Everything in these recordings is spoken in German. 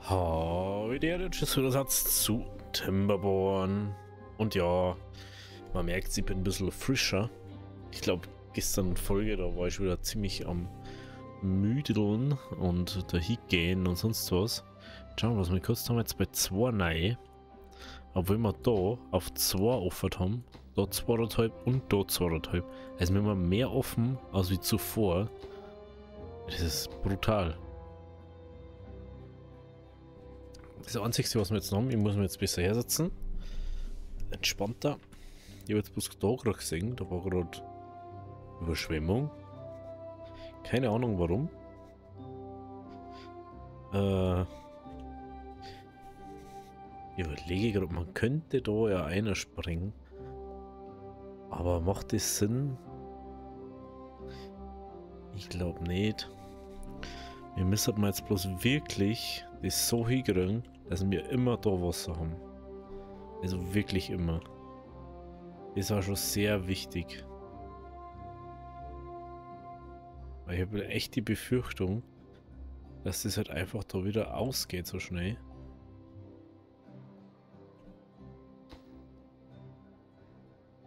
Heute Satz zu Timberborn. Und ja, man merkt, ich bin ein bisschen frischer. Ich glaube, gestern Folge, da war ich wieder ziemlich am Müdeln und dahin gehen und sonst was. Schauen wir was wir kurz haben, jetzt bei 2 rein. Obwohl wir da auf 2 offen haben. Da 2,5 und da 2,5. Also wir haben mehr offen als wie zuvor. Das ist brutal. Das Einzige, was wir jetzt noch haben, ich muss mir jetzt besser hersetzen. Entspannter. Ich habe jetzt bloß da gerade gesehen, da war gerade Überschwemmung. Keine Ahnung warum. Ich überlege gerade, man könnte da ja einer springen. Aber macht das Sinn? Ich glaube nicht. Wir müssen jetzt bloß wirklich das so hinkriegen, dass wir immer da Wasser haben. Also wirklich immer. Das war schon sehr wichtig. Weil ich habe echt die Befürchtung, dass das halt einfach da wieder ausgeht so schnell.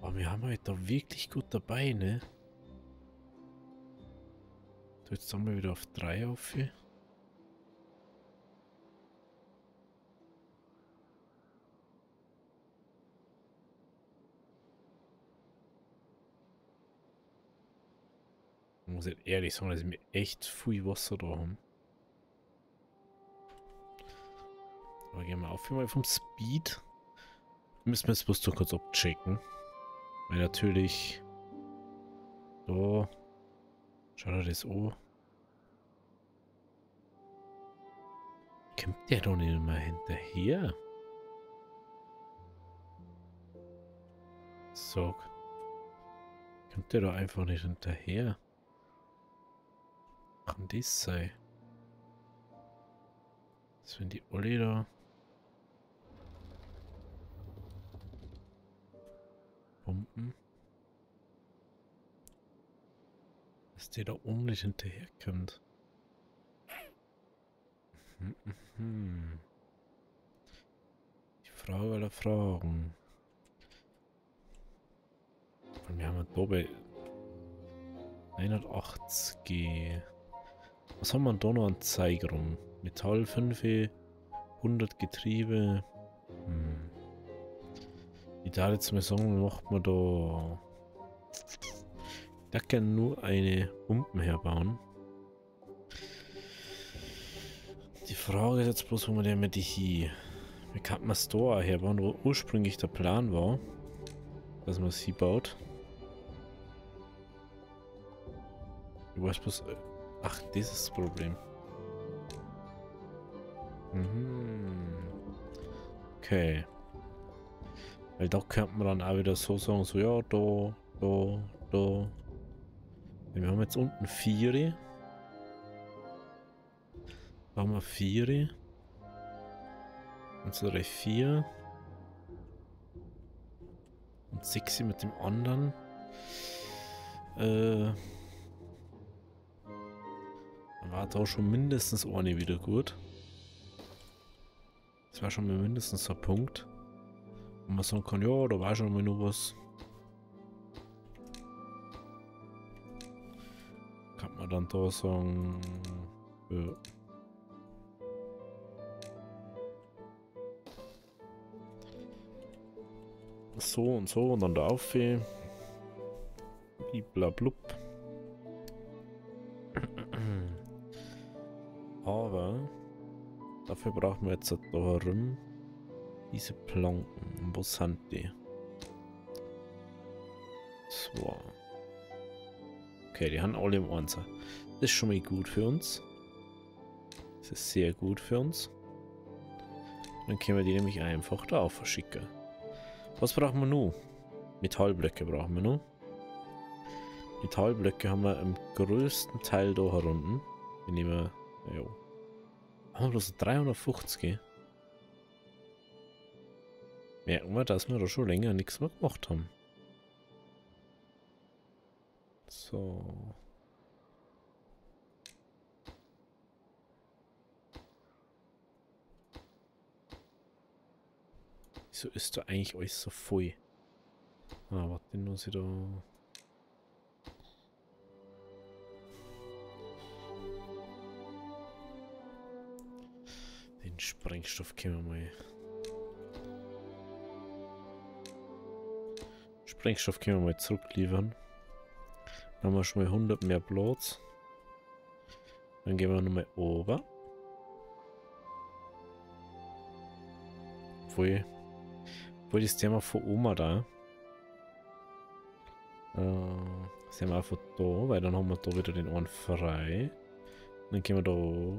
Aber wir haben halt da wirklich gut dabei, ne? Jetzt haben wir wieder auf 3 auf. Ich muss jetzt ehrlich sagen, dass wir echt viel Wasser da haben. Aber gehen wir auf mal vom Speed. Müssen wir jetzt bloß noch kurz abchecken. Weil natürlich da. Schau dir das an. Kommt der doch nicht mal hinterher? Sag. Kommt der doch einfach nicht hinterher? Kann das sein? Das wenn die alle da. Pumpen. Dass der da oben nicht hinterherkommt. Die Frage aller Fragen. Wir haben da bei 180. Was haben wir da noch an Zeig rum? Metall 5, 100 Getriebe. Ich darf jetzt mal sagen, macht man da. Ich darf gerne nur eine Pumpen herbauen. Die Frage ist jetzt bloß, wo man denn mit die hier. Wie kann man es da herbauen, wo ursprünglich der Plan war, dass man sie baut. Ich weiß bloß. Ach, das ist das Problem. Okay. Weil da könnte man dann auch wieder so sagen, so ja, da. Wir haben jetzt unten 4. Da haben wir 4. Unsere 4. Und 6 mit dem anderen. Dann war da schon mindestens eine wieder gut. Das war schon mal mindestens ein Punkt. Wo man sagen kann, ja, da war schon mal noch was. Kann man dann da sagen, ja. So und dann da auf. Bliblablub. Aber dafür brauchen wir jetzt da herum diese Planken. Wo sind die? 2. Okay, die haben alle im 1. Das ist schon mal gut für uns. Das ist sehr gut für uns. Dann können wir die nämlich einfach da auf verschicken. Was brauchen wir noch? Metallblöcke brauchen wir noch. Metallblöcke haben wir im größten Teil da herunten. Wir nehmen, ja. Haben wir bloß 350. Merken wir, dass wir da schon länger nichts mehr gemacht haben. So. Wieso ist da eigentlich alles so voll? Ah, warte, den muss ich da... Den Sprengstoff können wir mal... Sprengstoff können wir mal zurückliefern. Dann haben wir schon mal 100 mehr Platz. Dann gehen wir nochmal oben. Obwohl das Thema von Oma da. Sind wir einfach da, weil dann haben wir da wieder den einen frei. Dann gehen wir da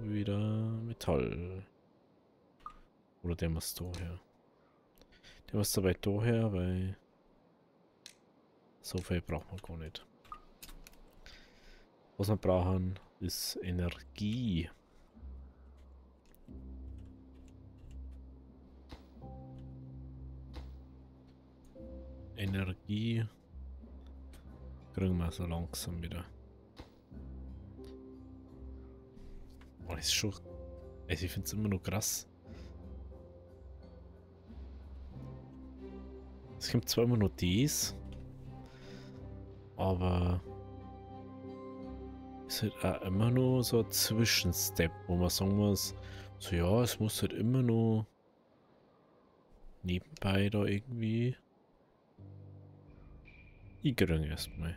wieder Metall. Oder der muss da her. Der muss dabei da her, weil so viel braucht man gar nicht. Was wir brauchen, ist Energie. Energie kriegen wir so langsam wieder. Oh, das ist schon... Also ich finde es immer noch krass. Es gibt zwar immer noch dies, aber es ist halt auch immer nur so ein Zwischenstep, wo man sagen muss, so ja, es muss halt immer nur nebenbei da irgendwie eingeringen erstmal.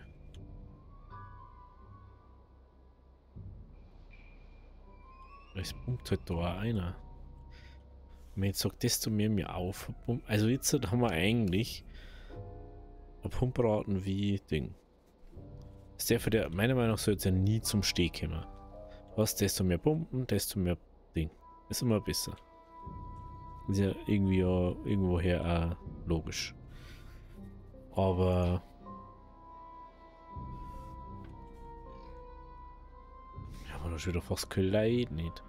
Es pumpt halt da auch einer. Wenn man jetzt sagt, desto mehr mir aufpumpt. Also jetzt haben wir eigentlich eine Pumpraten wie Ding. Das darf der meiner Meinung nach soll jetzt ja nie zum Steh kommen. Was, desto mehr Pumpen, desto mehr Ding. Ist immer besser. Ist ja irgendwie ja irgendwoher auch logisch. Aber ja, man schon wieder fast kein Leid nicht.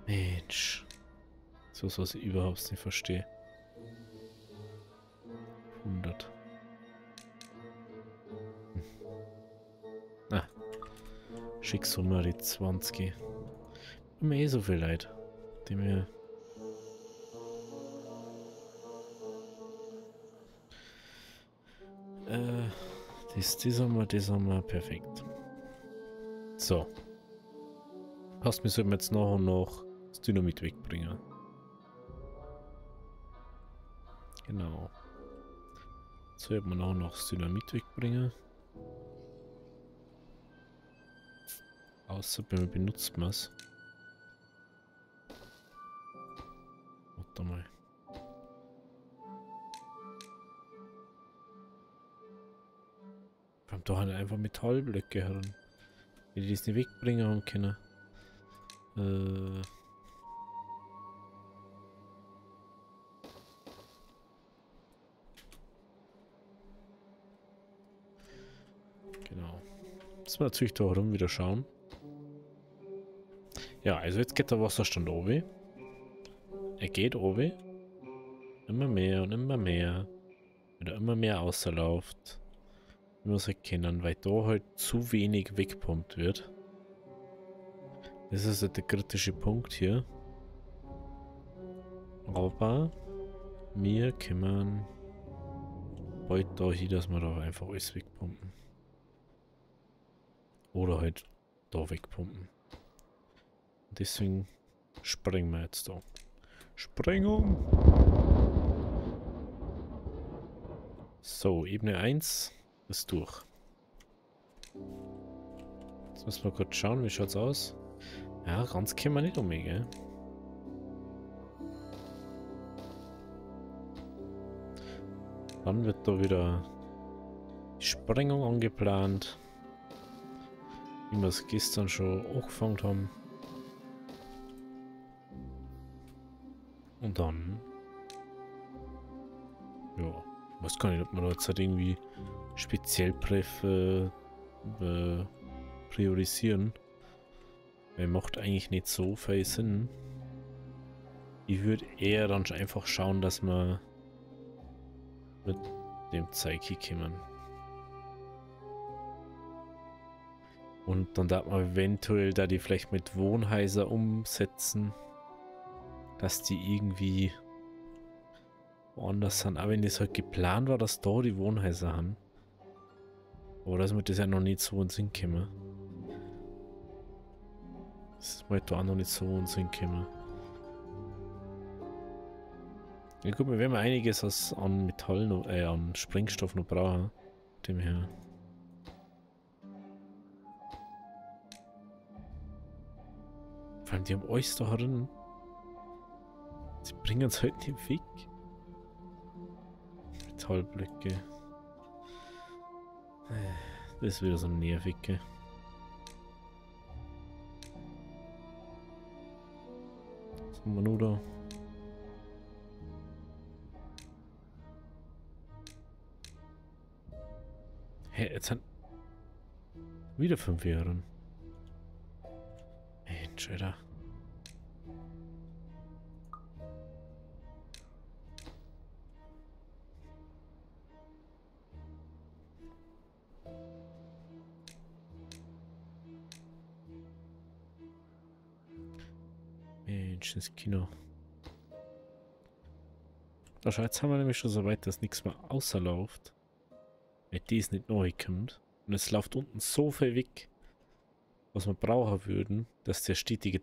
Mensch. So was ich überhaupt nicht verstehe. 100. Ah. Schick so mal die 20. Immer eh so viel Leid. Die mir. Das haben wir perfekt. So. Passt, wir sollten jetzt nach und nach das Dynamit wegbringen. Genau. Sollten wir nach und nach das Dynamit wegbringen. Außer benutzt man es. Warte mal. Wir haben doch halt einfach Metallblöcke heran. Wenn die das nicht wegbringen haben können. Genau. Jetzt mal natürlich da herum wieder schauen. Ja, also jetzt geht der Wasserstand oben. Er geht oben. Immer mehr und immer mehr. Wenn er immer mehr außerläuft. Ich muss erkennen, weil da halt zu wenig wegpumpt wird. Das ist halt der kritische Punkt hier. Aber wir können bald da hin, dass wir da einfach alles wegpumpen. Oder halt da wegpumpen. Deswegen springen wir jetzt da. Sprengung! So, Ebene 1 ist durch. Jetzt müssen wir kurz schauen, wie schaut's aus. Ja, ganz können wir nicht um, gell? Dann wird da wieder die Sprengung angeplant. Wie wir es gestern schon angefangen haben. Und dann... Ja, ich weiß gar nicht, ob man da jetzt halt irgendwie speziell priorisieren. Weil macht eigentlich nicht so viel Sinn. Ich würde eher dann einfach schauen, dass wir mit dem Zeiki kommen. Und dann darf man eventuell da die vielleicht mit Wohnhäuser umsetzen. Dass die irgendwie woanders sind. Aber wenn das halt geplant war, dass da die Wohnhäuser haben. Aber dass mir das ja noch nicht so in den Sinn gekommen. Das ist mir da auch noch nicht so in den Sinn gekommen. Ja gut, wir werden einiges an Metall noch, an Sprengstoff noch brauchen. Dem her. Vor allem, die haben alles da drin. Sie bringen uns halt nicht weg. Metallblöcke. Das ist wieder so nervig, gell? Was haben wir nur da? Hä, jetzt sind wieder 5 Jahre. Mensch, Alter. Mensch, das Kino. Da schau, jetzt haben wir nämlich schon so weit, dass nichts mehr außerläuft. Weil dies nicht neu kommt. Und es läuft unten so viel weg, was wir brauchen würden, dass der stetige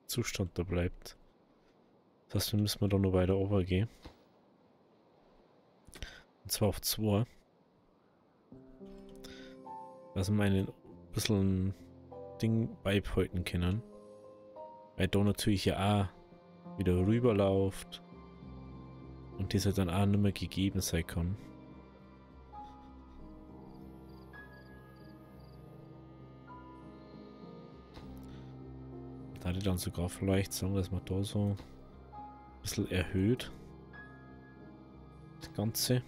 Zustand da bleibt. Das heißt, wir müssen da noch weiter runter gehen. Und zwar auf 2. Dass wir ein bisschen Ding beibehalten können. Weil da natürlich ja auch wieder rüberläuft. Und das halt dann auch nicht mehr gegeben sein kann. Da hätte ich dann sogar vielleicht sagen, dass man da so ein bisschen erhöht. Das Ganze.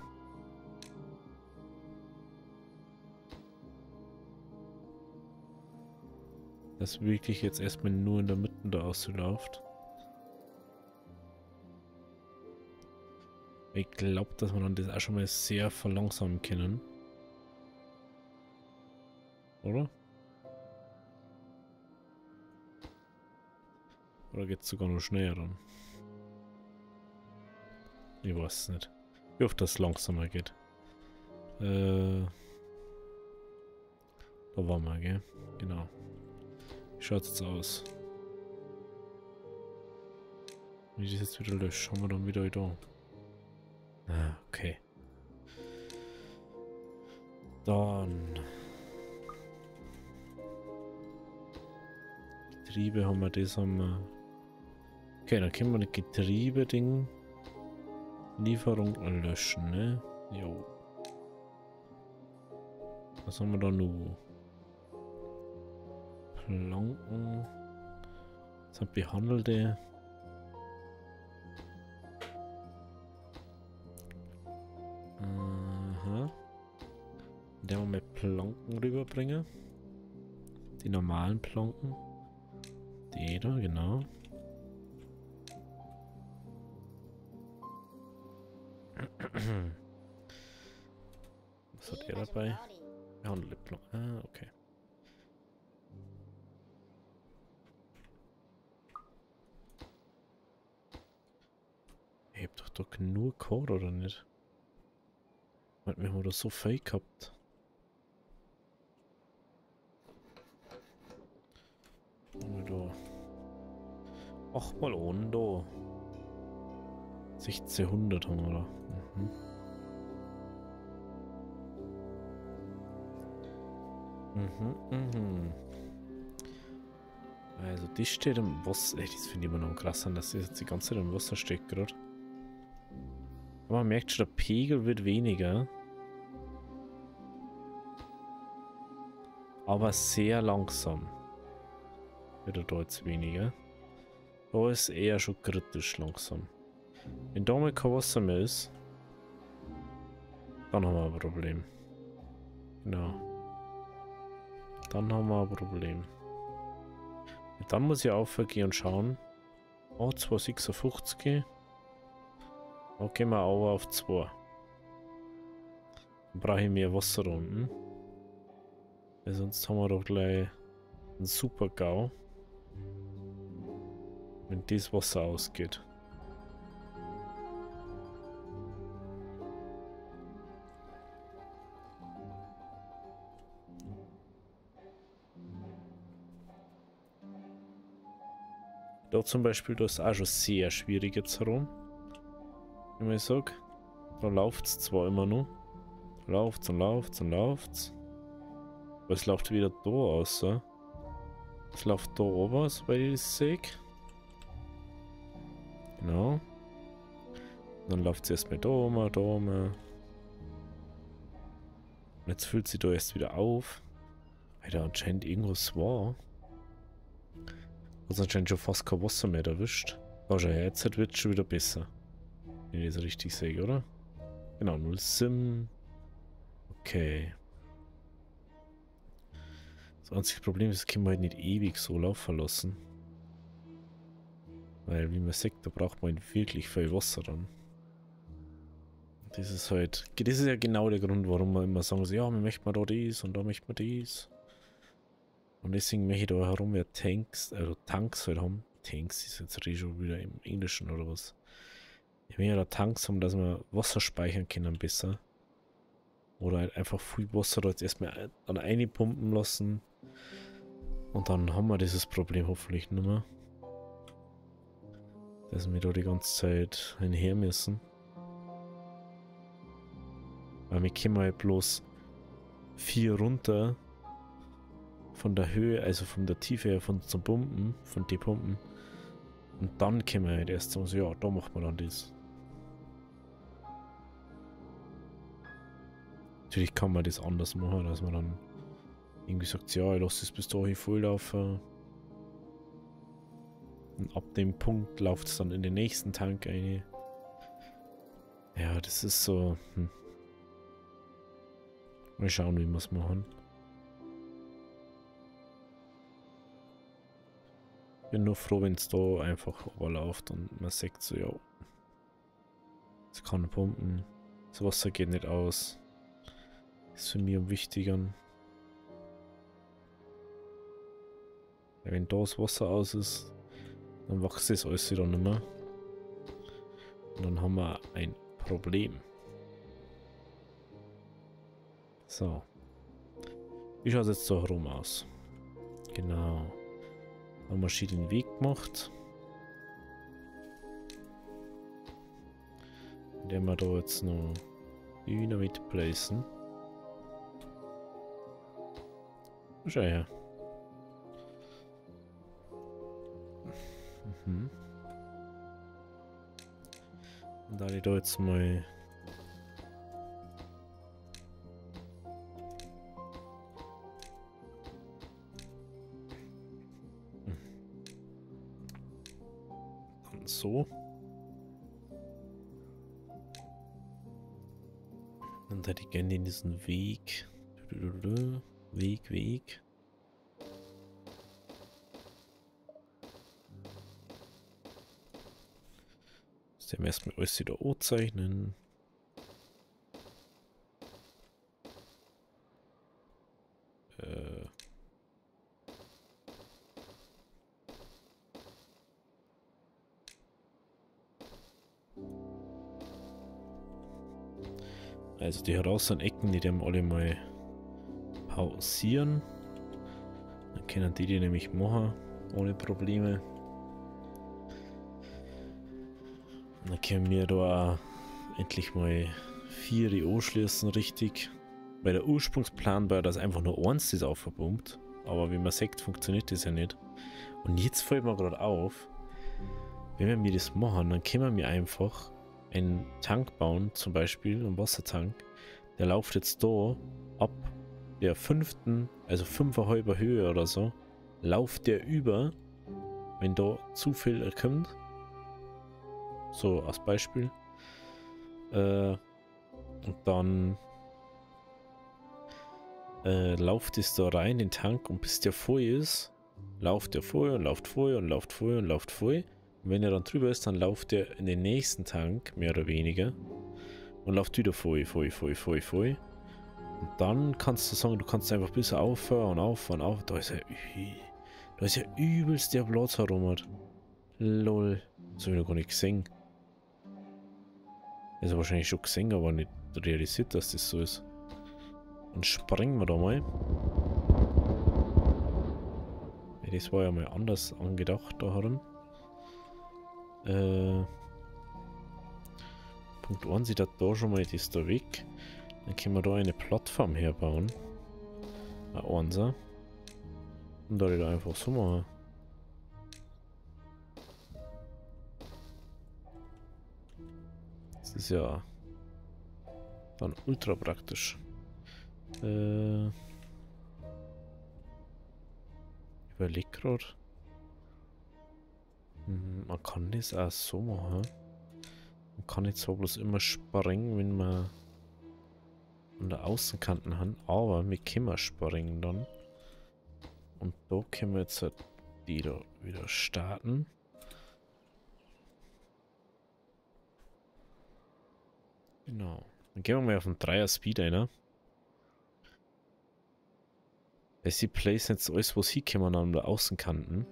Das wirklich jetzt erstmal nur in der Mitte da ausläuft. Ich glaube, dass wir dann das auch schon mal sehr verlangsamen können. Oder? Oder geht es sogar noch schneller dann? Ich weiß es nicht. Wie oft das langsamer geht. Da waren wir, gell? Genau. Wie schaut es jetzt aus? Wenn ich das jetzt wieder lösche, haben wir dann wieder da. Ah, okay. Dann. Getriebe haben wir, das haben wir. Okay, dann können wir das Getriebe-Ding. Lieferung löschen, ne? Jo. Was haben wir da noch? Planken. Das sind behandelte. Aha. Den wir mit Planken rüberbringen. Die normalen Planken. Die da, genau. Was hat er dabei? Behandelte Planken. Ah, okay. Ich hab doch genug Code, oder nicht? Wir haben das so viel gehabt. Da. Ach, mal ohne da. 1600 haben wir da. Also, die steht im Wasser. Das finde ich immer noch krass an, dass das jetzt die ganze Zeit im Wasser steht gerade. Aber man merkt schon, der Pegel wird weniger. Aber sehr langsam. Wird er da jetzt weniger. Da ist eher schon kritisch langsam. Wenn da mal kein Wasser mehr ist, dann haben wir ein Problem. Genau. Dann haben wir ein Problem. Und dann muss ich aufgehen und schauen. Oh, 256. Da gehen wir aber auf 2. Dann brauche ich mehr Wasser unten. Weil sonst haben wir doch gleich einen super GAU. Wenn das Wasser ausgeht. Da zum Beispiel, da ist auch schon sehr schwierig jetzt herum. Wie man sagt. Da läuft es zwar immer noch. Läuft's und läuft's und läuft's. Aber es läuft wieder da aus. So. Es läuft da oben, soweit ich das sehe. Genau. Und dann läuft es erstmal da oben, da oben. Und jetzt füllt sie da erst wieder auf. Weil da anscheinend irgendwas war. Hat anscheinend schon fast kein Wasser mehr erwischt. Aber schon jetzt wird es schon wieder besser. Wenn ich das richtig sehe, oder? Genau, 0 Sim. Okay. Das einzige Problem ist, das können wir halt nicht ewig so laufen lassen. Weil, wie man sieht, da braucht man wirklich viel Wasser dann. Das ist halt, das ist ja genau der Grund, warum wir immer sagen, so, ja, wir möchten da dies und da möchten wir dies. Und deswegen möchte ich da herum ja Tanks halt haben. Tanks ist jetzt schon wieder im Englischen oder was. Ich will ja da Tanks haben, dass wir Wasser speichern können besser. Oder halt einfach viel Wasser da jetzt erstmal dann einpumpen lassen. Und dann haben wir dieses Problem hoffentlich nicht mehr. Dass wir da die ganze Zeit hinher müssen. Weil wir können halt bloß 4 runter von der Höhe, also von der Tiefe her von zum Pumpen, von die Pumpen. Und dann können wir halt erst sagen, so, ja, da macht man dann das. Natürlich kann man das anders machen, dass man dann irgendwie sagt, ja, ich lasse es bis dahin volllaufen. Und ab dem Punkt läuft es dann in den nächsten Tank ein. Ja, das ist so. Mal schauen, wie wir es machen. Bin nur froh, wenn es da einfach überläuft und man sagt so, ja. Es kann pumpen. Das Wasser geht nicht aus. Ist für mich am wichtigsten. Wenn da das Wasser aus ist, dann wächst das alles wieder nicht mehr. Und dann haben wir ein Problem. So. Wie schaut es jetzt so herum aus? Genau. Haben wir schon den Weg gemacht. Indem wir da jetzt noch Dynamit placen. Schau her. Und da ich da jetzt mal dann so. Dann hätte ich gerne in diesen Weg. Weg. Das werden wir erstmal alles wieder anzeichnen. Also die herauseren Ecken, die werden alle mal pausieren. Dann können die nämlich machen, ohne Probleme. Und dann können wir da auch endlich mal 4 anschließen, richtig. Weil der Ursprungsplan war, dass einfach nur eins das aufpumpt. Aber wie man sieht, funktioniert das ja nicht. Und jetzt fällt mir gerade auf, wenn wir das machen, dann können wir einfach einen Tank bauen, zum Beispiel einen Wassertank. Der läuft jetzt da ab der 5., also 5,5 Höhe oder so, läuft der über, wenn da zu viel kommt. So als Beispiel. Und dann läuft es da rein, den Tank, und bis der voll ist, läuft der voll und läuft voll und läuft voll und läuft voll. Und wenn er dann drüber ist, dann läuft der in den nächsten Tank, mehr oder weniger, und läuft wieder voll. Und dann kannst du sagen, du kannst einfach bis aufhören und auf. Da ist ja übelst der Platz herum. Lol. Das habe ich noch gar nicht gesehen. Also wahrscheinlich schon gesehen, aber nicht realisiert, dass das so ist. Dann springen wir da mal. Ja, das war ja mal anders angedacht da herum. Punkt 1 sieht da schon mal, das da weg. Dann können wir da eine Plattform herbauen. Ein Einser. Und da einfach so machen. Das ist ja dann ultra praktisch. Überleg gerade. Man kann das auch so machen. Man kann jetzt zwar bloß immer springen, wenn man an der Außenkanten haben, aber wir können springen dann. Und da können wir jetzt die da wieder starten. Genau. Dann gehen wir mal auf den 3er Speed ein. Sie placen jetzt alles, was hinkommen an der Außenkanten.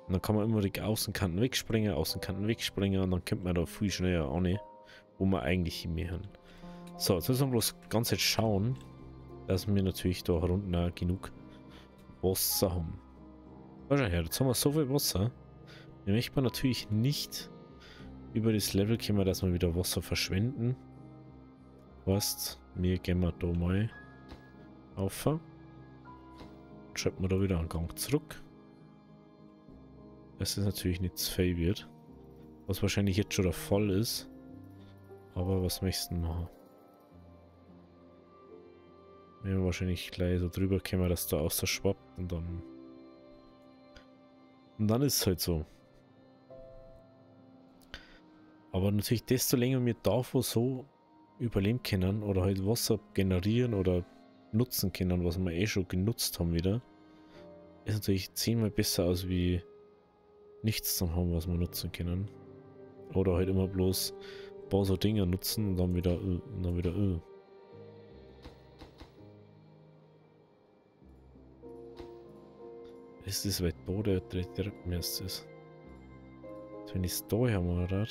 Und dann kann man immer die Außenkanten wegspringen und dann kommt man da viel schneller an, wo wir eigentlich hinmachen. So, jetzt müssen wir bloß ganz jetzt schauen, dass wir natürlich da unten auch genug Wasser haben. Schau her, jetzt haben wir so viel Wasser. Wir möchten natürlich nicht über das Level kommen, dass wir wieder Wasser verschwenden. Heißt, wir gehen da mal auf. Schalten wir da wieder einen Gang zurück. Dass es natürlich nicht zu viel wird. Was wahrscheinlich jetzt schon der Fall ist. Aber was möchtest du machen? Wir wahrscheinlich gleich so drüber kommen, dass da außer schwappt und dann. Und dann ist es halt so. Aber natürlich, desto länger wir davon so überleben können oder halt Wasser generieren oder nutzen können, was wir eh schon genutzt haben wieder, ist natürlich 10-mal besser als wie nichts zu haben, was wir nutzen können. Oder halt immer bloß ein paar so Dinge nutzen und dann wieder Ist das weit da, der direkt mehr ist das? Wenn ich es da her mache,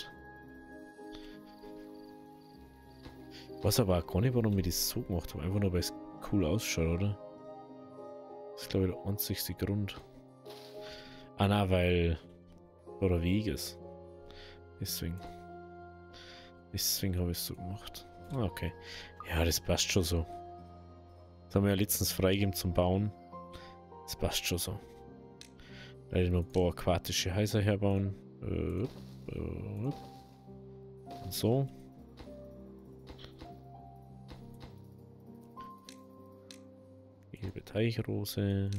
weiß aber auch gar nicht, warum ich das so gemacht habe. Einfach nur, weil es cool ausschaut, oder? Das ist, glaube ich, der einzigste Grund. Ah, na, weil da der Weg ist. Deswegen habe ich es so gemacht. Ah, okay. Ja, das passt schon so. Das haben wir ja letztens freigegeben zum Bauen. Das passt schon so. Da hätte ich noch ein paar aquatische Häuser herbauen. Und so. Gelbe Teichrose.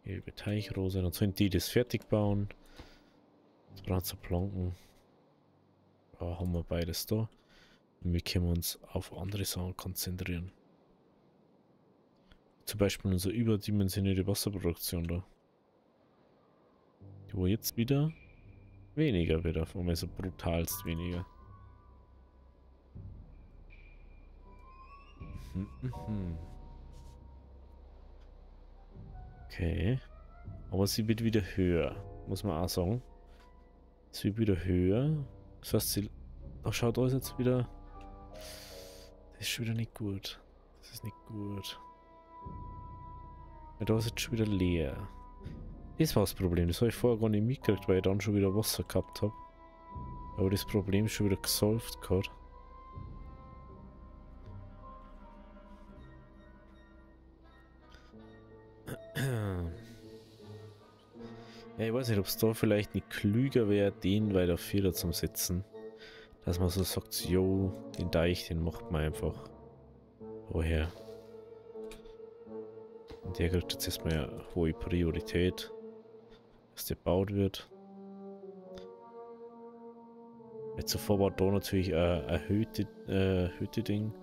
Gelbe Teichrose. Dann sollen die das fertig bauen. Jetzt brauchen wir Planken. Da haben wir beides da. Und wir können uns auf andere Sachen konzentrieren. Zum Beispiel unsere überdimensionierte Wasserproduktion da. Die wo jetzt wieder weniger wird, auf einmal so brutalst weniger. Okay. Aber sie wird wieder höher, muss man auch sagen. Es wird wieder höher. Das heißt, sie... Ach, schaut da ist jetzt wieder... Das ist schon wieder nicht gut. Das ist nicht gut. Ja, da ist jetzt schon wieder leer. Das war das Problem. Das habe ich vorher gar nicht mitgekriegt, weil ich dann schon wieder Wasser gehabt habe. Aber das Problem ist schon wieder gesolved gerade. Ja, ich weiß nicht, ob es da vielleicht nicht klüger wäre, den weiter vierter zum Setzen. Dass man so sagt, jo, den Deich, den macht man einfach. Woher? Und der kriegt jetzt erstmal eine hohe Priorität, dass der gebaut wird. Jetzt zuvor war da natürlich ein erhöhte Ding.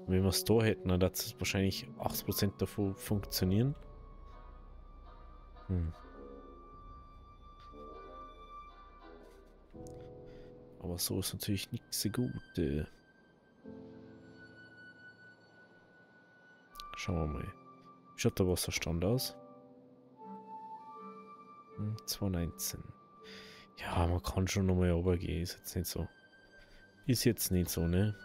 Und wenn wir es da hätten, dann wird es wahrscheinlich 80% davon funktionieren. Aber so ist natürlich nichts so gut. Schauen wir mal. Wie schaut der Wasserstand aus? 219. Ja, man kann schon nochmal runtergehen. Ist jetzt nicht so. Ist jetzt nicht so, ne?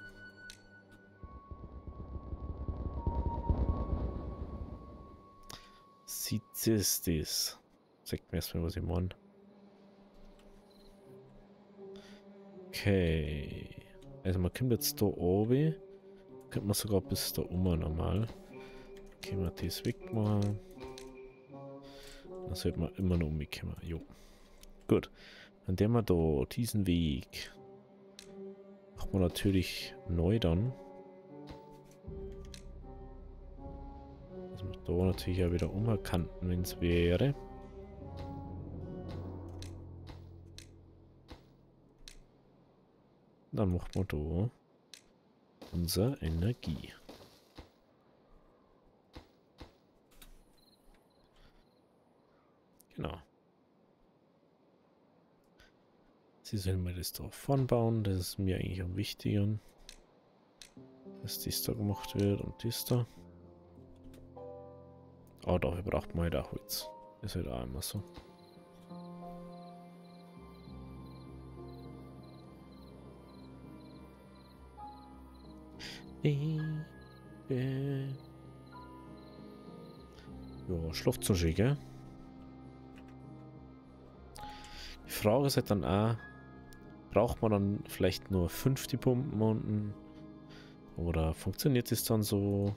Sieht es das? Sagt mir erstmal, was ich meine. Okay. Also man kommt jetzt da oben. Könnte man sogar bis da oben normal. Können wir das wegmachen. Dann sollte man immer noch umkommen. Jo. Gut. Dann nehmen wir da diesen Weg. Machen wir natürlich neu dann. Dass wir da natürlich auch wieder umkanten, wenn es wäre. Dann machen wir da unsere Energie. Genau. Sie sollen mir das da vorn bauen, das ist mir eigentlich am wichtigsten. Dass das da gemacht wird und das da. Aber dafür braucht man halt auch Holz. Ist halt auch immer so. Ja, schlaft so schön, gell? Die Frage ist halt dann auch, braucht man dann vielleicht nur 5 die Pumpen unten? Oder funktioniert es dann so?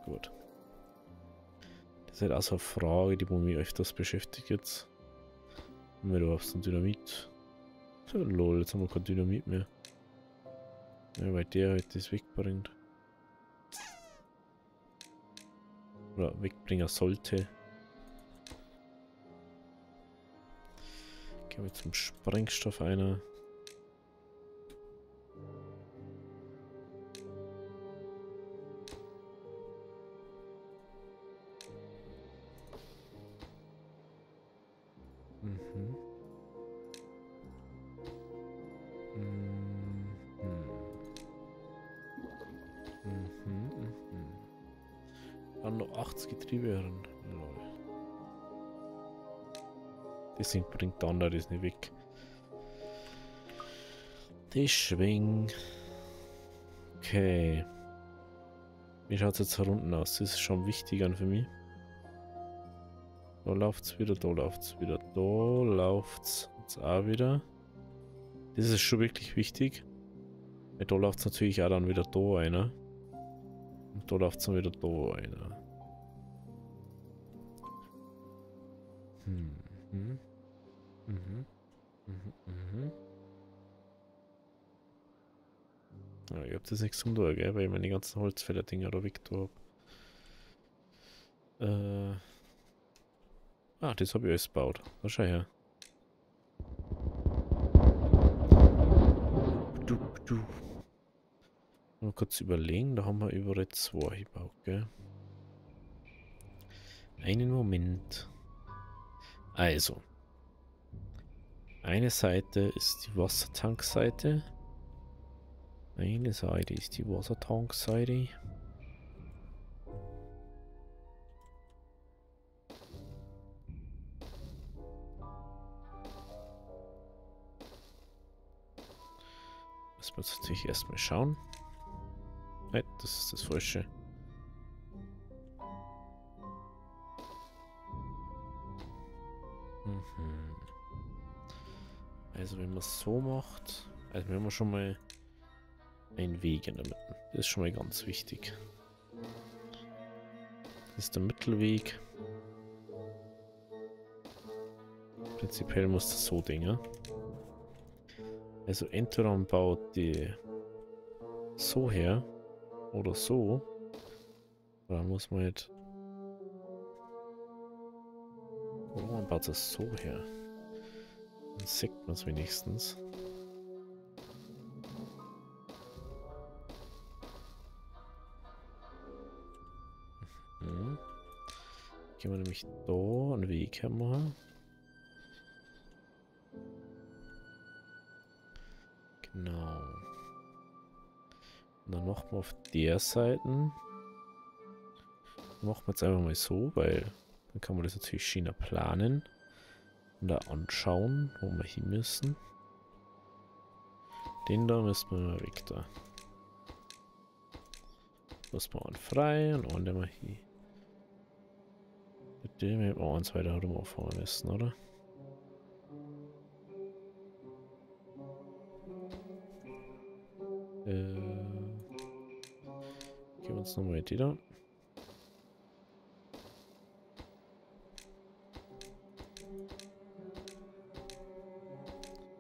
Gut. Das ist halt auch so eine Frage, die mich öfters beschäftigt jetzt. Haben wir überhaupt ein Dynamit? Lol, jetzt haben wir kein Dynamit mehr. Ja, weil der halt das wegbringt. Oder wegbringen sollte. Gehen wir zum Sprengstoff einer. Mhm. Dann noch 80 Getriebe heran. Deswegen bringt der andere das nicht weg. Das Schwing. Okay. Wie schaut es jetzt hier unten aus? Das ist schon wichtiger für mich. Da läuft es wieder, da läuft es wieder, da läuft es jetzt auch wieder. Das ist schon wirklich wichtig. Weil da läuft es natürlich auch dann wieder da einer. Und da läuft es dann wieder da einer. Ja, ich hab das nicht zum Tor, gell, weil ich meine ganzen Holzfäller-Dinger da weg da hab. Das habe ich alles gebaut. Da schau her. Mal kurz überlegen, da haben wir überall 2 gebaut, gell? Einen Moment. Also. Eine Seite ist die Wassertankseite. Eine Seite ist die Wassertankseite. Müssen wir jetzt natürlich erstmal schauen. Nein, das ist das Falsche. Also wenn man es so macht, also wir haben schon mal einen Weg in der Mitte. Das ist schon mal ganz wichtig. Das ist der Mittelweg. Prinzipiell muss das so Dinge. Also entweder man baut die so her oder so. Oder muss man halt. Oder man baut das so her. Dann sieht man es wenigstens. Gehen wir nämlich da einen Weg hermachen. Genau. Und dann machen wir auf der Seite. Machen wir jetzt einfach mal so, weil dann kann man das natürlich schöner planen. Und da anschauen, wo wir hin müssen. Den da müssen wir mal weg da. Lassen wir einen frei und einen wir hier. Den hätten wir auch eins weiter auffahren müssen, oder? Geben wir uns nochmal die da.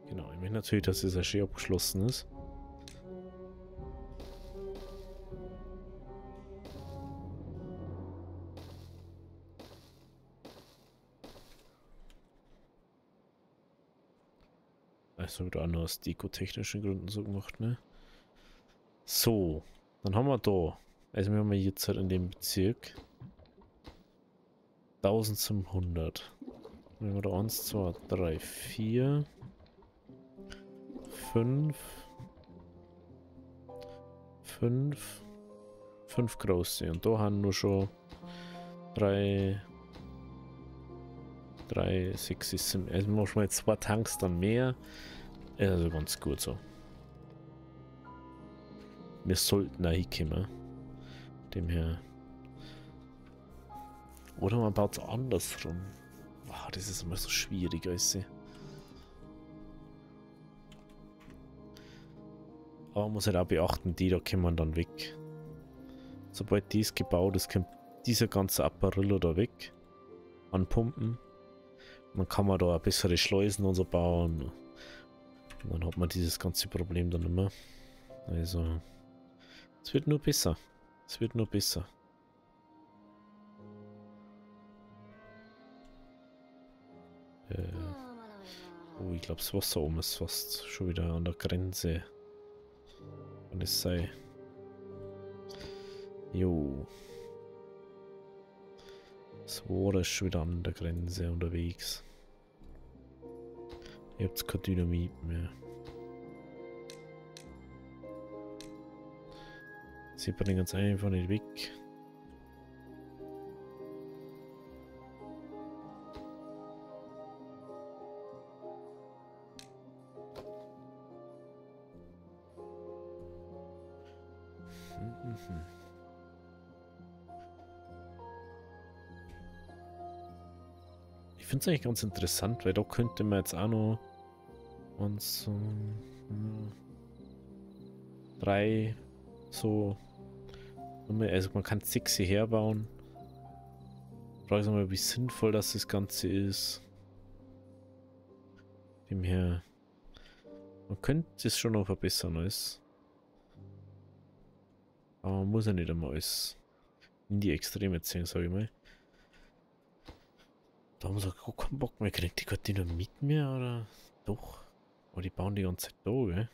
Genau, ich möchte natürlich, dass dieser schön abgeschlossen ist. Also wieder nur aus dekotechnischen Gründen so gemacht, ne? So, dann haben wir da. Also wir haben jetzt halt in dem Bezirk 1700. Wenn wir da 1, 2, 3, 4, 5, 5 große. Und da haben wir schon 3, 6, 7. Also wir schon mal 2 Tanks dann mehr. Also ganz gut so. Wir sollten da hinkommen. Dem her. Oder man baut es andersrum. Oh, das ist immer so schwierig, weißt du. Aber man muss halt auch beachten, die da kommen dann weg. Sobald dies gebaut ist, kommt dieser ganze Apparillo da weg. Anpumpen. Und dann kann man da ein bessere Schleusen und so bauen. Und dann hat man dieses ganze Problem dann immer. Also, es wird nur besser. Es wird nur besser. Oh, ich glaube, das Wasser oben ist fast schon wieder an der Grenze. Kann es sein? Jo. Das Wasser ist schon wieder an der Grenze unterwegs. Ihr habt kein Dynamit mehr. Sie bringen es einfach nicht weg. Ich finde es eigentlich ganz interessant, weil da könnte man jetzt auch noch uns 3 so, also man kann 6 hierher bauen. Frage ich mal, wie sinnvoll das Ganze ist. Dem her, man könnte es schon noch verbessern alles. Aber man muss ja nicht einmal alles in die Extreme ziehen, sage ich mal. Da haben sie auch keinen Bock mehr. Kriegt die gerade Dynamit mehr, oder? Doch. Aber die bauen die ganze Zeit da, gell?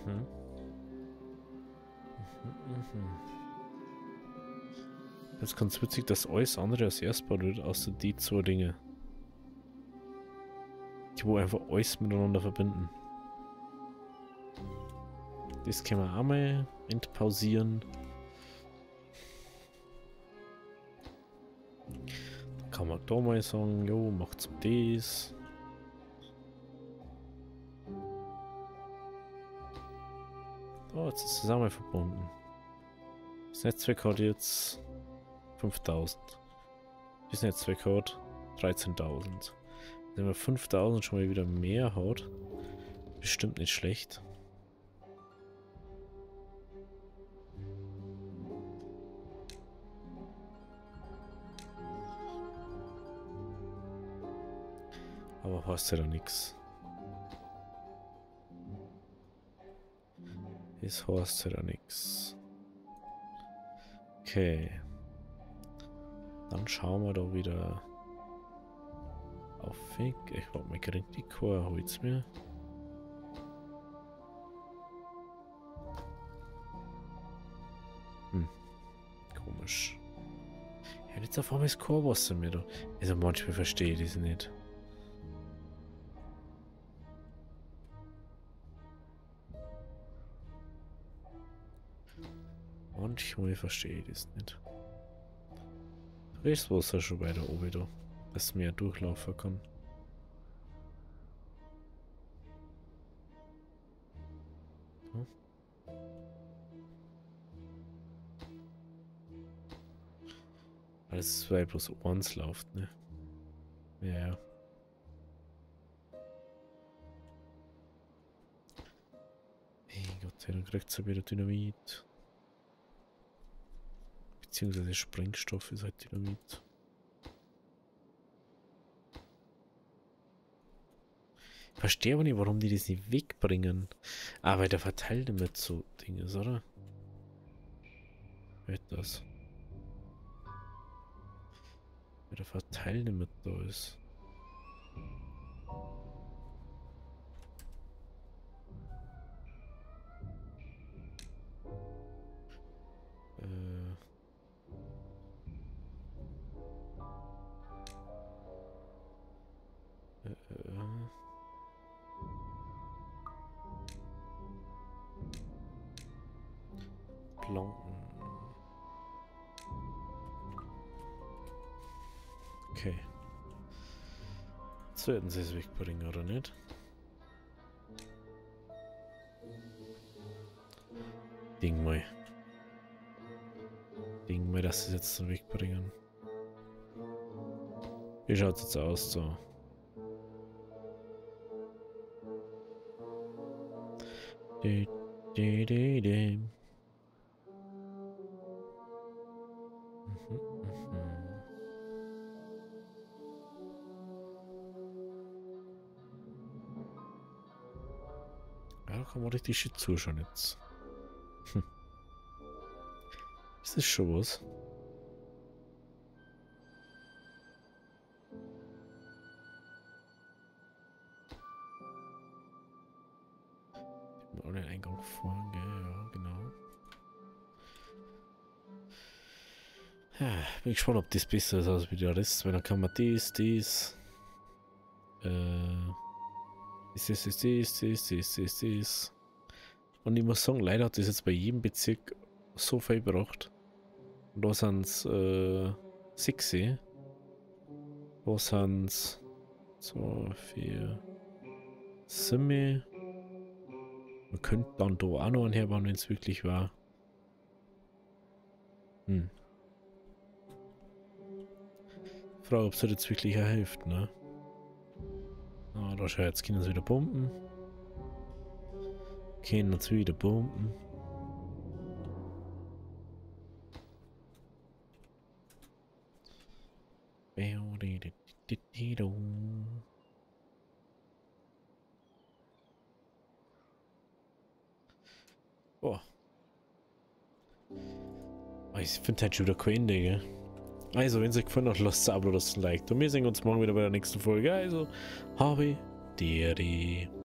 Mhm. Jetzt ganz witzig, dass alles andere als erst baut wird, außer die 2 Dinge. Die wo einfach alles miteinander verbinden. Das können wir einmal entpausieren. Dann kann man da mal sagen, jo, macht's das. Oh, jetzt ist es einmal verbunden. Das Netzwerk hat jetzt 5000. Das Netzwerk hat 13.000. Wenn man 5000 schon mal wieder mehr hat, bestimmt nicht schlecht. Aber hast ja da nichts. Das heißt ja da nichts. Okay. Dann schauen wir da wieder auf Weg. Ich warte mal, kriegt die Core, holt's mir. Komisch. Ja, jetzt auf einmal ist Chorwasser mir da. Also manchmal verstehe ich das nicht. Manchmal verstehe ich das nicht. Da ist Wasser schon weiter oben da, dass mehr durchlaufen kann. Hm. Alles weil bloß eins läuft, ne? Ja. Hey Gott sei Dank kriegt sie wieder Dynamit. Beziehungsweise Sprengstoff ist halt Dynamit. Ich verstehe aber nicht, warum die das nicht wegbringen. Ah, weil der verteilt damit so Dinge ist, oder? Wer das? Weil der verteilt damit da ist. Planken. Okay. Jetzt werden sie es wegbringen, oder nicht? Ding mal, dass sie es jetzt so wegbringen. Wie schaut es jetzt aus so? Ja, kann man richtig shit zuschauen jetzt. Ist das schon was? Oder den Eingang vorne, ja, genau. Ja, bin gespannt, ob das besser ist als wie der Rest, weil dann kann man das. Das. Und ich muss sagen, leider hat das jetzt bei jedem Bezirk so viel gebracht. Und da sind es 6. Da sind es 2, 4, 7. Man könnte dann da auch noch einen herbauen, wenn es wirklich war. Frage, ob es jetzt wirklich hilft, ne? Ah, da schau, jetzt können sie wieder pumpen. Können sie wieder pumpen. Oh. Ich finde halt schon wieder kein Ende, gell? Also, wenn es euch gefallen hat, lasst ein Abo, lasst ein Like. Und wir sehen uns morgen wieder bei der nächsten Folge. Also, habe die.